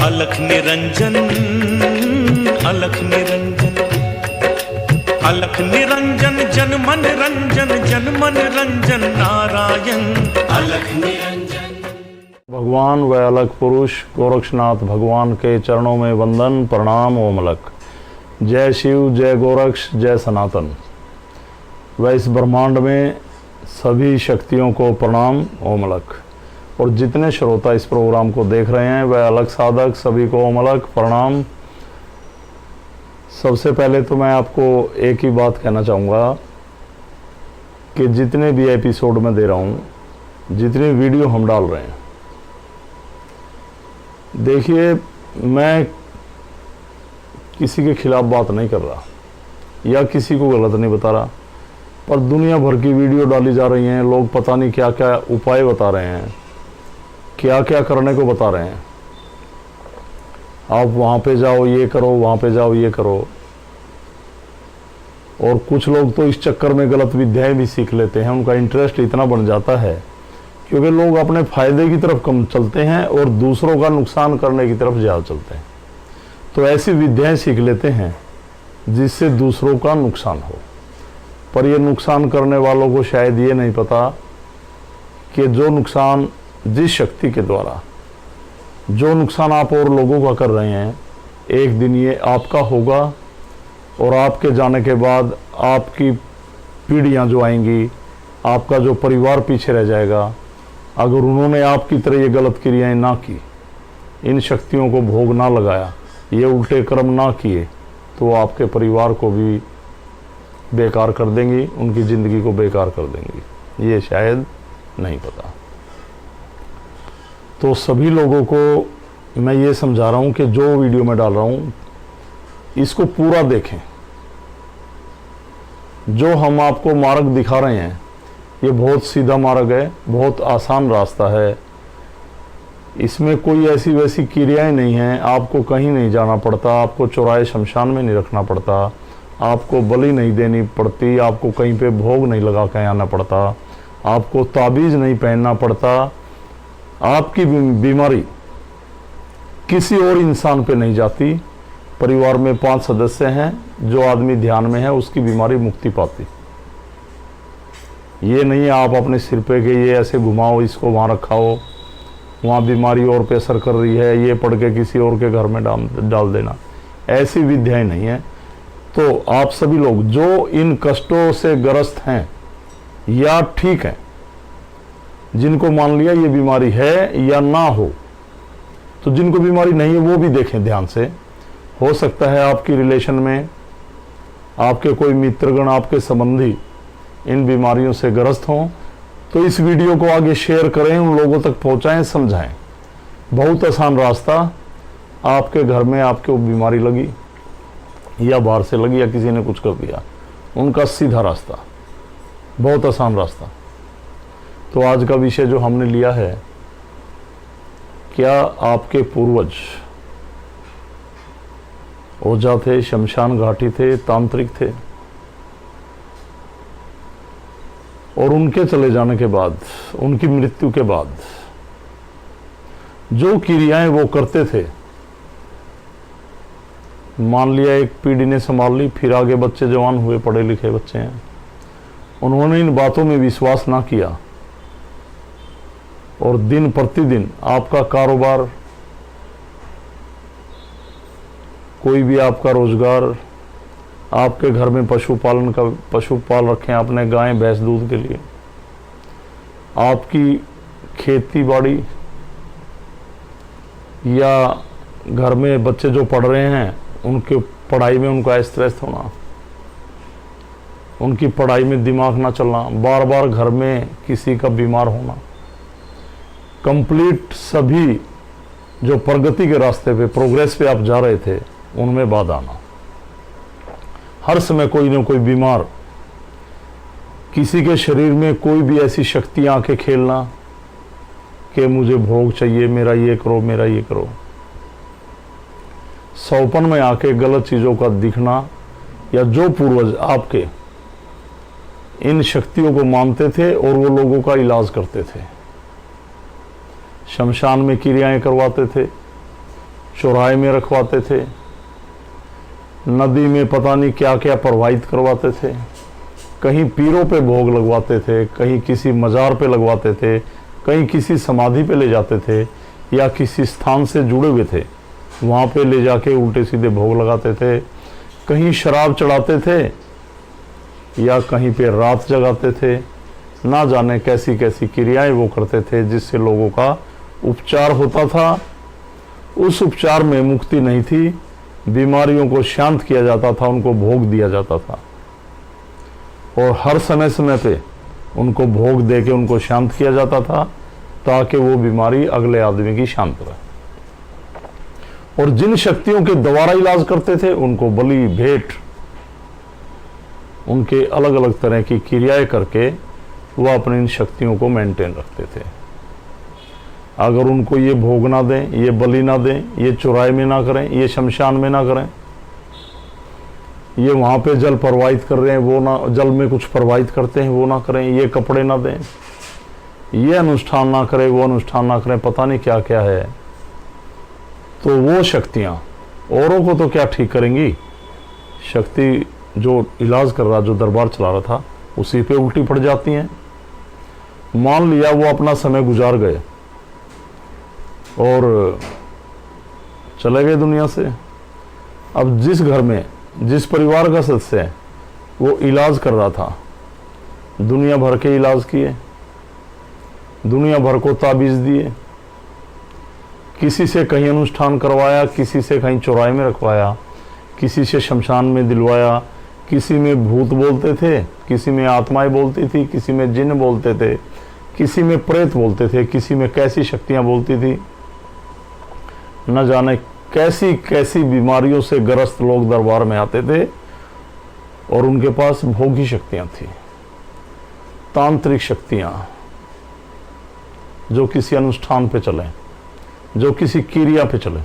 अलख निरंजन, अलख निरंजन, अलख निरंजन, जन मन रंजन, जन मन रंजन नारायण, अलख निरंजन। भगवान व अलख पुरुष गोरक्षनाथ भगवान के चरणों में वंदन प्रणाम ओम अलख। जय शिव, जय गोरक्ष, जय सनातन। व इस ब्रह्मांड में सभी शक्तियों को प्रणाम ओम अलख। और जितने श्रोता इस प्रोग्राम को देख रहे हैं वह अलख साधक सभी को ओम अलख प्रणाम। सबसे पहले तो मैं आपको एक ही बात कहना चाहूँगा कि जितने भी एपिसोड में दे रहा हूँ, जितनी वीडियो हम डाल रहे हैं, देखिए मैं किसी के खिलाफ बात नहीं कर रहा या किसी को गलत नहीं बता रहा, पर दुनिया भर की वीडियो डाली जा रही हैं। लोग पता नहीं क्या क्या उपाय बता रहे हैं, क्या क्या करने को बता रहे हैं। आप वहाँ पे जाओ ये करो, वहाँ पे जाओ ये करो। और कुछ लोग तो इस चक्कर में गलत विद्याएं भी सीख लेते हैं। उनका इंटरेस्ट इतना बन जाता है क्योंकि लोग अपने फायदे की तरफ कम चलते हैं और दूसरों का नुकसान करने की तरफ ज़्यादा चलते हैं। तो ऐसी विद्याएं सीख लेते हैं जिससे दूसरों का नुकसान हो। पर ये नुकसान करने वालों को शायद ये नहीं पता कि जो नुकसान जिस शक्ति के द्वारा जो नुकसान आप और लोगों का कर रहे हैं, एक दिन ये आपका होगा और आपके जाने के बाद आपकी पीढ़ियां जो आएंगी, आपका जो परिवार पीछे रह जाएगा। अगर उन्होंने आपकी तरह ये गलत क्रियाएं ना की, इन शक्तियों को भोग ना लगाया, ये उल्टे कर्म ना किए, तो आपके परिवार को भी बेकार कर देंगी, उनकी ज़िंदगी को बेकार कर देंगी। ये शायद नहीं पता। तो सभी लोगों को मैं ये समझा रहा हूँ कि जो वीडियो मैं डाल रहा हूँ इसको पूरा देखें। जो हम आपको मार्ग दिखा रहे हैं ये बहुत सीधा मार्ग है, बहुत आसान रास्ता है। इसमें कोई ऐसी वैसी क्रियाएं नहीं हैं। आपको कहीं नहीं जाना पड़ता, आपको चौराहे शमशान में नहीं रखना पड़ता, आपको बलि नहीं देनी पड़ती, आपको कहीं पे भोग नहीं लगा के आना पड़ता, आपको ताबीज़ नहीं पहनना पड़ता। आपकी बीमारी किसी और इंसान पे नहीं जाती। परिवार में 5 सदस्य हैं, जो आदमी ध्यान में है उसकी बीमारी मुक्ति पाती। ये नहीं आप अपने सिर पे के ये ऐसे घुमाओ, इसको वहाँ रखाओ, वहाँ बीमारी और पे असर कर रही है, ये पढ़ के किसी और के घर में डाल देना। ऐसी विद्याएं नहीं है। तो आप सभी लोग जो इन कष्टों से ग्रस्त हैं या ठीक हैं, जिनको मान लिया ये बीमारी है या ना हो, तो जिनको बीमारी नहीं है वो भी देखें ध्यान से। हो सकता है आपकी रिलेशन में आपके कोई मित्रगण, आपके संबंधी इन बीमारियों से ग्रस्त हों, तो इस वीडियो को आगे शेयर करें, उन लोगों तक पहुंचाएं, समझाएं। बहुत आसान रास्ता। आपके घर में आपको बीमारी लगी या बाहर से लगी या किसी ने कुछ कर दिया, उनका सीधा रास्ता, बहुत आसान रास्ता। तो आज का विषय जो हमने लिया है, क्या आपके पूर्वज ओझा थे, शमशान घाटी थे, तांत्रिक थे, और उनके चले जाने के बाद, उनकी मृत्यु के बाद जो क्रियाएं वो करते थे, मान लिया एक पीढ़ी ने संभाल ली, फिर आगे बच्चे जवान हुए, पढ़े लिखे बच्चे हैं, उन्होंने इन बातों में विश्वास ना किया और दिन प्रतिदिन आपका कारोबार, कोई भी आपका रोजगार, आपके घर में पशुपालन का पशु पाल रखें आपने, गाय भैंस दूध के लिए, आपकी खेती बाड़ी या घर में बच्चे जो पढ़ रहे हैं उनके पढ़ाई में उनका स्ट्रेस होना, उनकी पढ़ाई में दिमाग ना चलना, बार बार घर में किसी का बीमार होना, कंप्लीट सभी जो प्रगति के रास्ते पे, प्रोग्रेस पे आप जा रहे थे, उनमें बाधा आना, हर समय कोई ना कोई बीमार, किसी के शरीर में कोई भी ऐसी शक्ति आके खेलना कि मुझे भोग चाहिए, मेरा ये करो, मेरा ये करो। सौपन में आके गलत चीज़ों का दिखना, या जो पूर्वज आपके इन शक्तियों को मानते थे और वो लोगों का इलाज करते थे, शमशान में क्रियाएं करवाते थे, चौराहे में रखवाते थे, नदी में पता नहीं क्या क्या प्रवाहित करवाते थे, कहीं पीरों पे भोग लगवाते थे, कहीं किसी मज़ार पे लगवाते थे, कहीं किसी समाधि पे ले जाते थे, या किसी स्थान से जुड़े हुए थे वहाँ पे ले जाके उल्टे सीधे भोग लगाते थे, कहीं शराब चढ़ाते थे या कहीं पे रात जगाते थे। ना जाने कैसी कैसी क्रियाएं वो करते थे जिससे लोगों का उपचार होता था। उस उपचार में मुक्ति नहीं थी, बीमारियों को शांत किया जाता था, उनको भोग दिया जाता था, और हर समय समय पे उनको भोग दे के उनको शांत किया जाता था ताकि वो बीमारी अगले आदमी की शांत रहे। और जिन शक्तियों के द्वारा इलाज करते थे उनको बलि भेंट, उनके अलग अलग तरह की क्रियाएं करके वो अपनी इन शक्तियों को मेंटेन रखते थे। अगर उनको ये भोग ना दें, ये बलि ना दें, ये चौराहे में ना करें, ये शमशान में ना करें, ये वहाँ पे जल प्रवाहित कर रहे हैं वो ना, जल में कुछ प्रवाहित करते हैं वो ना करें, ये कपड़े ना दें, ये अनुष्ठान ना करें, वो अनुष्ठान ना करें, पता नहीं क्या क्या है, तो वो शक्तियाँ औरों को तो क्या ठीक करेंगी, शक्ति जो इलाज कर रहा, जो दरबार चला रहा था, उसी पे उल्टी पड़ जाती हैं। मान लिया वो अपना समय गुजार गए और चले गए दुनिया से। अब जिस घर में जिस परिवार का सदस्य है वो इलाज कर रहा था, दुनिया भर के इलाज किए, दुनिया भर को ताबीज़ दिए, किसी से कहीं अनुष्ठान करवाया, किसी से कहीं चौराहे में रखवाया, किसी से शमशान में दिलवाया, किसी में भूत बोलते थे, किसी में आत्माएं बोलती थी, किसी में जिन्न बोलते थे, किसी में प्रेत बोलते थे, किसी में कैसी शक्तियां बोलती थी। न जाने कैसी कैसी बीमारियों से ग्रस्त लोग दरबार में आते थे और उनके पास भोगी शक्तियां थी, तांत्रिक शक्तियां जो किसी अनुष्ठान पे चले, जो किसी क्रिया पे चले,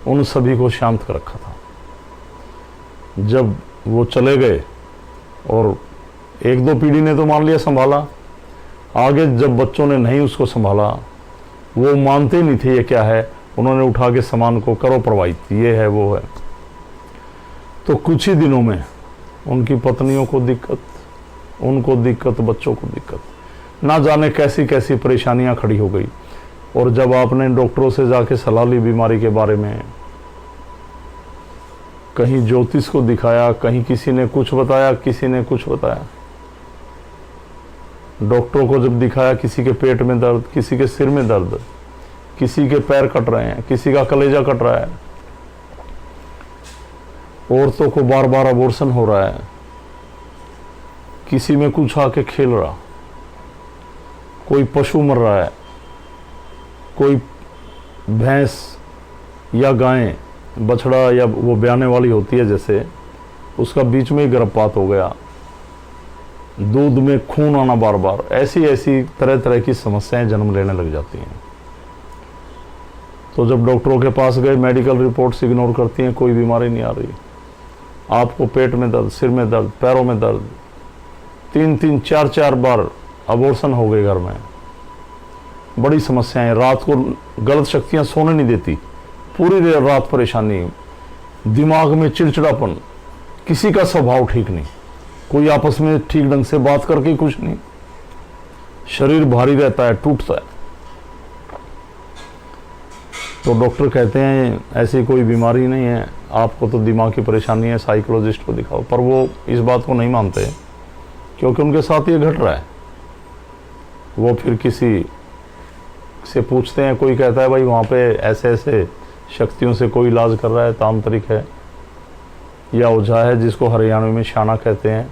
उन सभी को शांत कर रखा था। जब वो चले गए और एक दो पीढ़ी ने तो मान लिया संभाला, आगे जब बच्चों ने नहीं उसको संभाला, वो मानते नहीं थे ये क्या है, उन्होंने उठा के सामान को करो प्रवाहित, ये है वो है, तो कुछ ही दिनों में उनकी पत्नियों को दिक्कत, उनको दिक्कत, बच्चों को दिक्कत, ना जाने कैसी कैसी परेशानियां खड़ी हो गई। और जब आपने डॉक्टरों से जाके सलाह ली बीमारी के बारे में, कहीं ज्योतिष को दिखाया, कहीं किसी ने कुछ बताया, किसी ने कुछ बताया, डॉक्टरों को जब दिखाया, किसी के पेट में दर्द, किसी के सिर में दर्द, किसी के पैर कट रहे हैं, किसी का कलेजा कट रहा है, औरतों को बार बार अबॉर्शन हो रहा है, किसी में कुछ आके खेल रहा, कोई पशु मर रहा है, कोई भैंस या गाय, बछड़ा या वो ब्याने वाली होती है जैसे, उसका बीच में ही गर्भपात हो गया, दूध में खून आना बार बार, ऐसी ऐसी तरह तरह की समस्याएं जन्म लेने लग जाती हैं। तो जब डॉक्टरों के पास गए, मेडिकल रिपोर्ट्स इग्नोर करती हैं, कोई बीमारी नहीं आ रही, आपको पेट में दर्द, सिर में दर्द, पैरों में दर्द, 3-3, 4-4 बार अबॉर्शन हो गए घर में, बड़ी समस्याएं, रात को गलत शक्तियां सोने नहीं देती, पूरी रात परेशानी, दिमाग में चिड़चिड़ापन, किसी का स्वभाव ठीक नहीं, कोई आपस में ठीक ढंग से बात करके कुछ नहीं, शरीर भारी रहता है, टूटता है। तो डॉक्टर कहते हैं ऐसी कोई बीमारी नहीं है, आपको तो दिमाग की परेशानी है, साइकोलॉजिस्ट को दिखाओ। पर वो इस बात को नहीं मानते क्योंकि उनके साथ ये घट रहा है। वो फिर किसी से पूछते हैं, कोई कहता है भाई वहाँ पे ऐसे ऐसे शक्तियों से कोई इलाज कर रहा है, तांत्रिक है या ओझा है, जिसको हरियाणवी में शाना कहते हैं,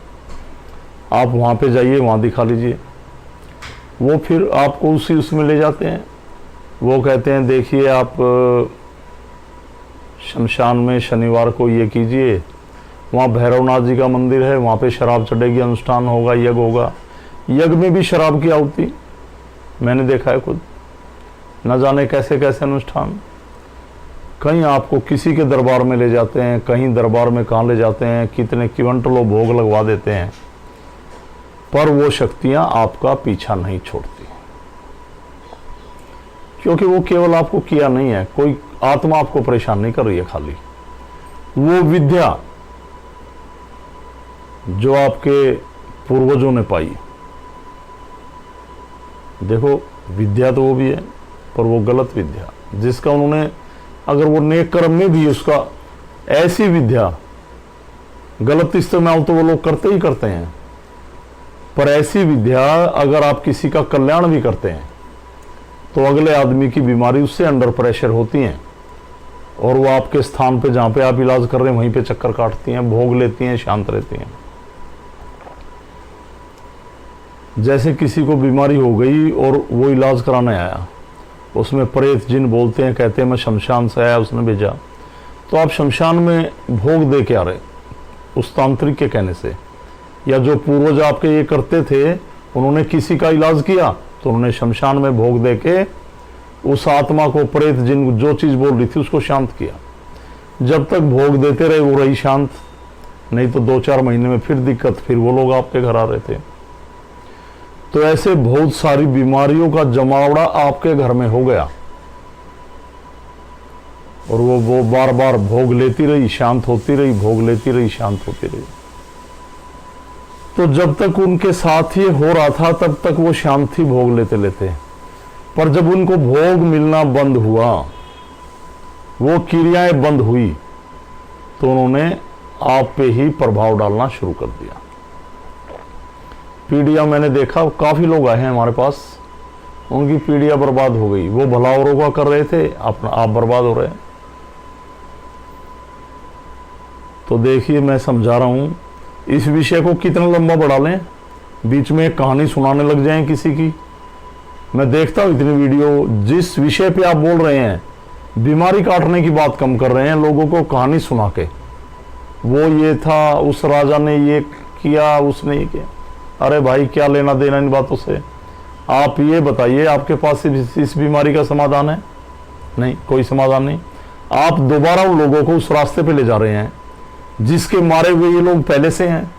आप वहाँ पे जाइए, वहाँ दिखा लीजिए। वो फिर आपको उसी उसमें ले जाते हैं। वो कहते हैं देखिए आप शमशान में शनिवार को ये कीजिए, वहाँ भैरवनाथ जी का मंदिर है, वहाँ पे शराब चढ़ेगी, अनुष्ठान होगा, यज्ञ होगा। यज्ञ में भी शराब की आहुति मैंने देखा है खुद, न जाने कैसे कैसे अनुष्ठान। कहीं आपको किसी के दरबार में ले जाते हैं, कहीं दरबार में कहाँ ले जाते हैं, कितने क्विंटलों भोग लगवा देते हैं, पर वो शक्तियाँ आपका पीछा नहीं छोड़ती, क्योंकि वो केवल आपको किया नहीं है, कोई आत्मा आपको परेशान नहीं कर रही है, खाली वो विद्या जो आपके पूर्वजों ने पाई। देखो विद्या तो वो भी है, पर वो गलत विद्या जिसका उन्होंने, अगर वो नेक कर्म में भी उसका, ऐसी विद्या गलत इस्तेमाल तो वो लोग करते ही करते हैं, पर ऐसी विद्या अगर आप किसी का कल्याण भी करते हैं तो अगले आदमी की बीमारी उससे अंडर प्रेशर होती हैं और वो आपके स्थान पे जहाँ पे आप इलाज कर रहे हैं वहीं पे चक्कर काटती हैं, भोग लेती हैं, शांत रहती हैं। जैसे किसी को बीमारी हो गई और वो इलाज कराने आया, उसमें प्रेत जिन बोलते हैं, कहते हैं मैं शमशान से आया, उसने भेजा, तो आप शमशान में भोग दे के आ रहे उस तांत्रिक के कहने से, या जो पूर्वज आपके ये करते थे उन्होंने किसी का इलाज किया तो उन्होंने शमशान में भोग दे के उस आत्मा को, प्रेत जिन जो चीज़ बोल रही थी उसको शांत किया। जब तक भोग देते रहे वो रही शांत, नहीं तो 2-4 महीने में फिर दिक्कत, फिर वो लोग आपके घर आ रहे थे। तो ऐसे बहुत सारी बीमारियों का जमावड़ा आपके घर में हो गया और वो बार बार भोग लेती रही, शांत होती रही, भोग लेती रही, शांत होती रही। तो जब तक उनके साथ ये हो रहा था तब तक वो शांत ही भोग लेते लेते, पर जब उनको भोग मिलना बंद हुआ, वो क्रियाएं बंद हुई, तो उन्होंने आप पे ही प्रभाव डालना शुरू कर दिया। पीढ़ियां मैंने देखा, काफी लोग आए हैं हमारे पास, उनकी पीढ़ियां बर्बाद हो गई। वो भला औरों का कर रहे थे, आप बर्बाद हो रहे हैं। तो देखिए मैं समझा रहा हूं, इस विषय को कितना लंबा बढ़ा लें, बीच में एक कहानी सुनाने लग जाएं किसी की। मैं देखता हूं इतनी वीडियो, जिस विषय पे आप बोल रहे हैं, बीमारी काटने की बात कम कर रहे हैं, लोगों को कहानी सुना के, वो ये था, उस राजा ने ये किया, उसने ये किया। अरे भाई क्या लेना देना इन बातों से। आप ये बताइए, आपके पास इस बीमारी का समाधान है? नहीं, कोई समाधान नहीं। आप दोबारा उन लोगों को उस रास्ते पे ले जा रहे हैं जिसके मारे हुए ये लोग पहले से हैं।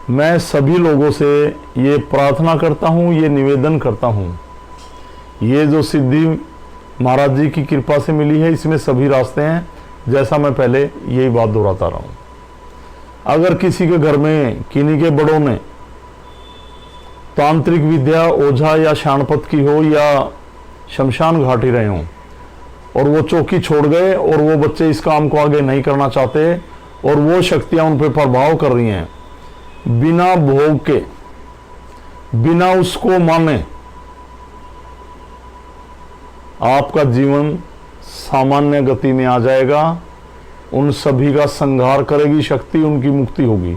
मैं सभी लोगों से ये प्रार्थना करता हूं, ये निवेदन करता हूं, ये जो सिद्धि महाराज जी की कृपा से मिली है, इसमें सभी रास्ते हैं। जैसा मैं पहले यही बात दोहराता रहा हूं, अगर किसी के घर में किन्हीं के बड़ों ने तांत्रिक विद्या, ओझा या शाणपत की हो या शमशान घाटी रहे हों और वो चौकी छोड़ गए और वो बच्चे इस काम को आगे नहीं करना चाहते और वो शक्तियां उन पर प्रभाव कर रही हैं, बिना भोग के, बिना उसको माने, आपका जीवन सामान्य गति में आ जाएगा। उन सभी का संहार करेगी शक्ति, उनकी मुक्ति होगी।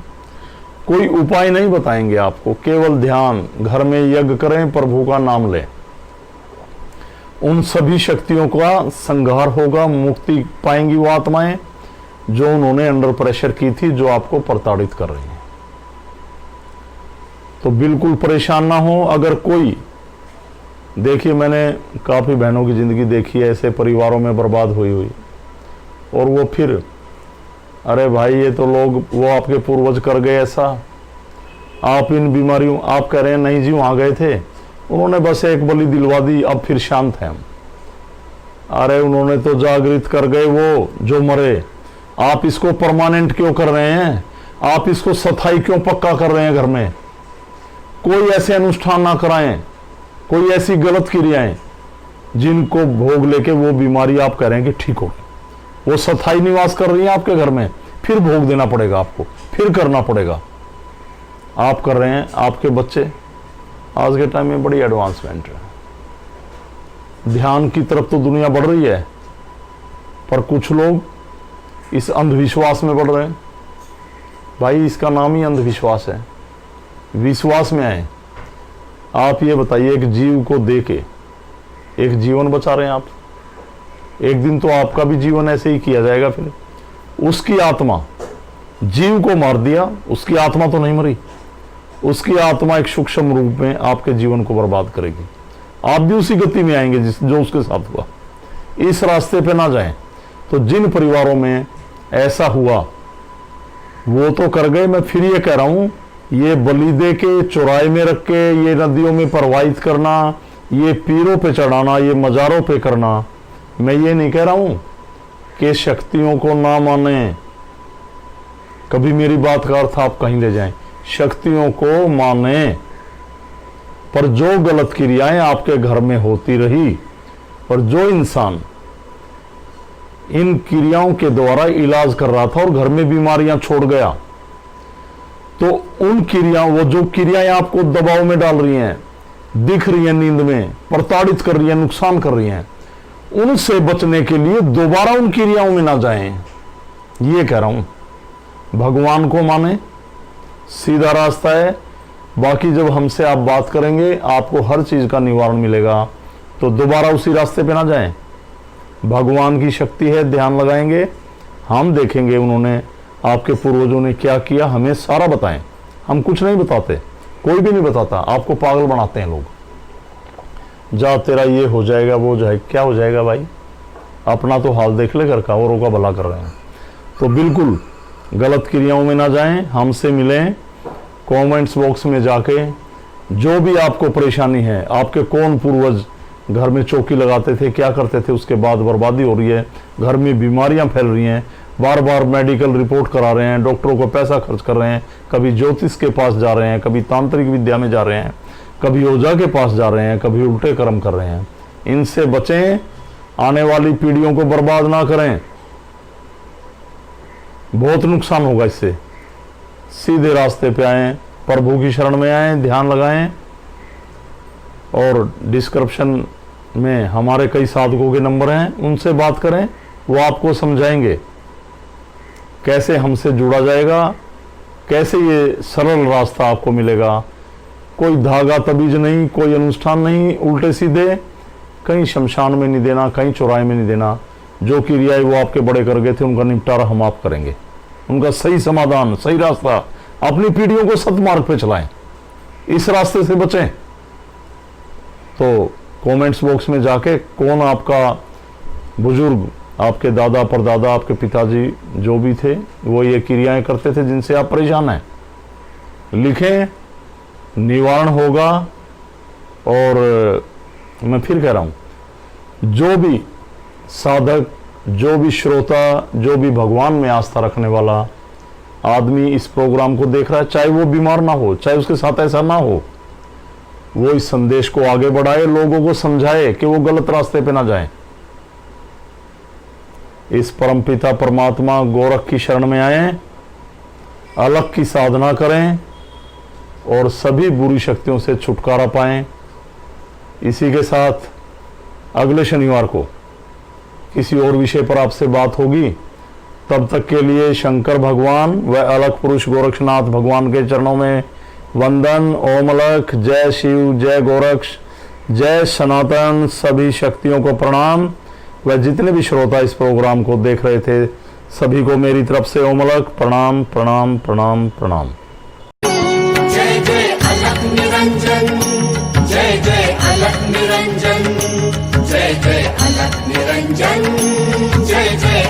कोई उपाय नहीं बताएंगे आपको, केवल ध्यान, घर में यज्ञ करें, प्रभु का नाम लें, उन सभी शक्तियों का संहार होगा, मुक्ति पाएंगी वो आत्माएं जो उन्होंने अंडर प्रेशर की थी, जो आपको प्रताड़ित कर रही हैं। तो बिल्कुल परेशान ना हो। अगर कोई, देखिए मैंने काफ़ी बहनों की ज़िंदगी देखी है ऐसे परिवारों में बर्बाद हुई और वो फिर, अरे भाई ये तो लोग, वो आपके पूर्वज कर गए ऐसा, आप इन बीमारियों, आप कह रहे हैं नहीं जी वहाँ गए थे, उन्होंने बस एक बलि दिलवा दी, अब फिर शांत हैं हम। अरे उन्होंने तो जागृत कर गए वो जो मरे, आप इसको परमानेंट क्यों कर रहे हैं? आप इसको स्थायी क्यों पक्का कर रहे हैं घर में? कोई ऐसे अनुष्ठान ना कराएं, कोई ऐसी गलत क्रियाएं जिनको भोग लेके वो बीमारी आप कह रहे हैं कि ठीक होगी, वो स्थायी निवास कर रही है आपके घर में, फिर भोग देना पड़ेगा आपको, फिर करना पड़ेगा। आप कर रहे हैं, आपके बच्चे, आज के टाइम में बड़ी एडवांसमेंट है, ध्यान की तरफ तो दुनिया बढ़ रही है, पर कुछ लोग इस अंधविश्वास में बढ़ रहे हैं। भाई इसका नाम ही अंधविश्वास है, विश्वास में आए। आप ये बताइए, एक जीव को दे के एक जीवन बचा रहे हैं आप, एक दिन तो आपका भी जीवन ऐसे ही किया जाएगा। फिर उसकी आत्मा, जीव को मार दिया, उसकी आत्मा तो नहीं मरी, उसकी आत्मा एक सूक्ष्म रूप में आपके जीवन को बर्बाद करेगी। आप भी उसी गति में आएंगे जो उसके साथ हुआ। इस रास्ते पे ना जाएं। तो जिन परिवारों में ऐसा हुआ वो तो कर गए। मैं फिर ये कह रहा हूं, ये बलि दे के, चौराहे में रख के, ये नदियों में प्रवाहित करना, ये पीरों पे चढ़ाना, ये मज़ारों पे करना, मैं ये नहीं कह रहा हूं कि शक्तियों को ना माने, कभी मेरी बात का अर्थ आप कहीं ले जाएं, शक्तियों को माने, पर जो गलत क्रियाएं आपके घर में होती रही और जो इंसान इन क्रियाओं के द्वारा इलाज कर रहा था और घर में बीमारियां छोड़ गया, तो उन क्रियाओं, वो जो क्रियाएं आपको दबाव में डाल रही हैं, दिख रही हैं, नींद में प्रताड़ित कर रही हैं, नुकसान कर रही हैं, उनसे बचने के लिए दोबारा उन क्रियाओं में ना जाएं, ये कह रहा हूं। भगवान को माने, सीधा रास्ता है। बाकी जब हमसे आप बात करेंगे आपको हर चीज का निवारण मिलेगा, तो दोबारा उसी रास्ते पे ना जाएं। भगवान की शक्ति है, ध्यान लगाएंगे, हम देखेंगे उन्होंने, आपके पूर्वजों ने क्या किया, हमें सारा बताएं। हम कुछ नहीं बताते, कोई भी नहीं बताता, आपको पागल बनाते हैं लोग। जा तेरा ये हो जाएगा, वो जाएगा, क्या हो जाएगा भाई, अपना तो हाल देख ले घर का, औरों का भला कर रहे हैं। तो बिल्कुल गलत क्रियाओं में ना जाएं, हमसे मिलें, कमेंट्स बॉक्स में जाके जो भी आपको परेशानी है, आपके कौन पूर्वज घर में चौकी लगाते थे, क्या करते थे, उसके बाद बर्बादी हो रही है, घर में बीमारियां फैल रही हैं, बार बार मेडिकल रिपोर्ट करा रहे हैं, डॉक्टरों को पैसा खर्च कर रहे हैं, कभी ज्योतिष के पास जा रहे हैं, कभी तांत्रिक विद्या में जा रहे हैं, कभी ओझा के पास जा रहे हैं, कभी उल्टे कर्म कर रहे हैं। इनसे बचें, आने वाली पीढ़ियों को बर्बाद ना करें, बहुत नुकसान होगा इससे। सीधे रास्ते पे आएं, प्रभु की शरण में आएं, ध्यान लगाएं, और डिस्क्रिप्शन में हमारे कई साधकों के नंबर हैं, उनसे बात करें, वो आपको समझाएंगे कैसे हमसे जुड़ा जाएगा, कैसे ये सरल रास्ता आपको मिलेगा। कोई धागा तबीज नहीं, कोई अनुष्ठान नहीं, उल्टे सीधे, कहीं शमशान में नहीं देना, कहीं चौराहे में नहीं देना। जो क्रियाएं वो आपके बड़े कर गए थे, उनका निपटारा हम आप करेंगे, उनका सही समाधान, सही रास्ता। अपनी पीढ़ियों को सतमार्ग पे चलाएं, इस रास्ते से बचें। तो कमेंट्स बॉक्स में जाके कौन आपका बुजुर्ग, आपके दादा परदादा, आपके पिताजी जो भी थे, वो ये क्रियाएं करते थे जिनसे आप परेशान हैं, लिखें, निवारण होगा। और मैं फिर कह रहा हूं, जो भी साधक, जो भी श्रोता, जो भी भगवान में आस्था रखने वाला आदमी इस प्रोग्राम को देख रहा है, चाहे वो बीमार ना हो, चाहे उसके साथ ऐसा ना हो, वो इस संदेश को आगे बढ़ाए, लोगों को समझाए कि वो गलत रास्ते पे ना जाएं। इस परमपिता परमात्मा गोरख की शरण में आए, अलग की साधना करें और सभी बुरी शक्तियों से छुटकारा पाएं। इसी के साथ अगले शनिवार को किसी और विषय पर आपसे बात होगी। तब तक के लिए शंकर भगवान व अलख पुरुष गोरक्षनाथ भगवान के चरणों में वंदन। ओम अलख, जय शिव, जय गोरक्ष, जय सनातन। सभी शक्तियों को प्रणाम व जितने भी श्रोता इस प्रोग्राम को देख रहे थे सभी को मेरी तरफ से ओम अलख, प्रणाम प्रणाम प्रणाम प्रणाम। जय जय अलख निरंजन, जय जय अलख निरंजन, जय जय अलख निरंजन, जय जय